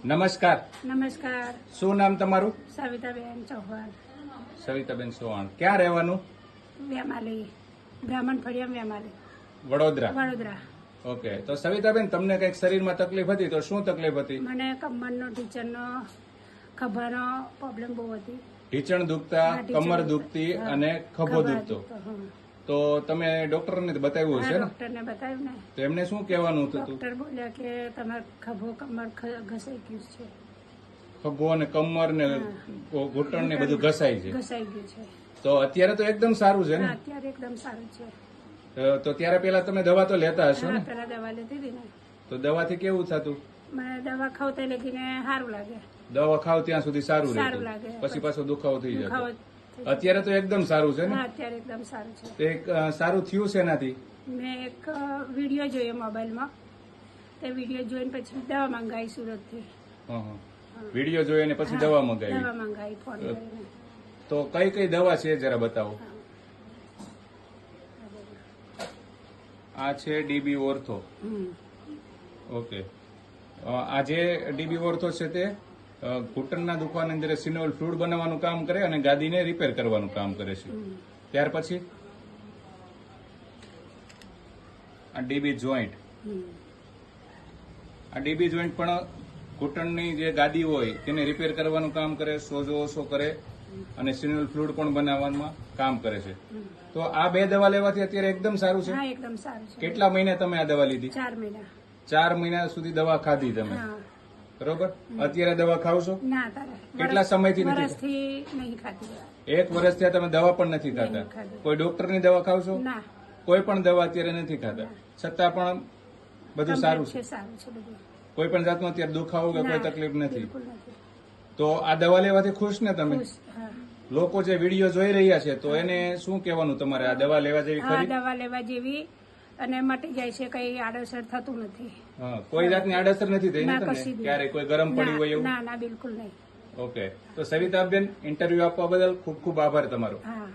નમસ્કાર. નમસ્કાર. શું નામ તમારું? સવિતાબેન ચૌહાણ, સવિતાબેન ચૌહાણ. ક્યાં રહેવાનું? વેમાલી, બ્રાહ્મણ ફળિયા વેમાલી, વડોદરા. વડોદરા. ઓકે. તો સવિતાબેન, તમને કઈક શરીરમાં તકલીફ હતી, તો શું તકલીફ હતી? મને કમરનો ઢીચણનો ખભાનો પ્રોબ્લેમ બહુ હતી. ઢીચણ દુખતા, હા, ઢીંચણ કમર દુખતા. દુખતી હા. અને ખભો ખભા દુખતો. હા. તો તમે ડોક્ટરને બતાવ્યું હા, હશે ને? ડોક્ટરને બતાવ્યું ને. તો એમને શું કહેવાનું હતું? ડોક્ટર બોલ્યા કે તમારે ખભો કમર ઘસાઈ ગયું છે. ખભો અને કમર ને ઘૂંટણ ને બધું ઘસાય છે. ઘસાઈ ગયું છે. તો અત્યારે તો એકદમ સારું છે હા, ને? અત્યારે એકદમ સારું છે. તો ત્યારે પેલા તમે દવા તો લેતા હશો હા, ને? પેલા દવા લેતી હતી ને. તો દવાથી કેવું થતું? મને દવા ખાવતા લગીને સારું લાગે. દવા ખાવ ત્યાં સુધી સારું સારું રહેતું, લાગે. પછી પાછો દુખાવો થઈ જતો. દુખાવો અત્યારે તો એકદમ સારું છે ને? હા, અત્યારે એકદમ સારું છે. તો એક સારું થયું છે એનાથી? મેં એક વિડીયો જોયો મોબાઈલમાં. તે વિડીયો જોઈને પછી દવા મંગાવી સુરતથી. વિડીયો જોઈ અને પછી દવા મંગાવી. દવા મંગાવી ફોન કરીને. તો કઈ કઈ દવા છે જરા બતાવો. આ છે ડીબી ઓર્થો. હમ. ઓકે. આ જે ડીબી ઓર્થો છે તે ઘૂંટણના દુખવાની અંદર સિનોલ ફ્લુઇડ બનાવવાનું કામ કરે અને ગાદીને રિપેર કરવાનું કામ કરે છે. ત્યાર પછી આ ડીબી જોઈન્ટ. હમ. આ ડીબી જોઈન્ટ પણ ઘૂંટણની જે ગાદી હોય તેને રિપેર કરવાનું કામ કરે, સોજો ઓછો કરે અને સિનોલ ફ્લુઇડ પણ બનાવવામાં કામ કરે છે. તો આ બે દવા લેવાથી અત્યારે એકદમ સારું છે. હા, એકદમ સારું છે. કેટલા મહિના તમે આ દવા લીધી? 4 મહિના. 4 મહિના સુધી દવા ખાધી તમે, હા. બરોબર? અત્યારે દવા ખાવ છો? ના, તારે કેટલા સમયથી નથી? વર્ષથી નહીં ખાતી. 1 વર્ષ ત્યાં તમે દવા પણ નથી ખાતા? નહીં ખાધી. કોઈ ડોક્ટરની દવા ખાવ છો? ના. કોઈ પણ દવા અત્યારે નથી ખાતા, છતાં પણ બધું સારું છે? સારું છે બધું. કોઈ પણ જાતનો અત્યારે દુખાવો કે કોઈ ના, તકલીફ નથી? બિલકુલ નથી. તો આ દવા લેવાથી ખુશ ને તમે? ખુશ. હા. લોકો જે વિડીયો જોઈ રહ્યા છે તો એને શું કહેવાનું તમારે? આ દવા લેવા જેવી હા, ખરી? દવા લેવા જેવી અને મટી જાય છે, કઈ આડઅસર થતું નથી. હા, કોઈ જાતની આડઅસર નથી થઈ ને ના, તમને? કશી જ ક્યારે કોઈ ગરમ પડ્યું હોય એવું? ના, ના, બિલકુલ નહીં. ઓકે. તો સવિતાબેન, ઇન્ટરવ્યુ આપવા બદલ ખૂબ ખૂબ આભાર તમારો. હા.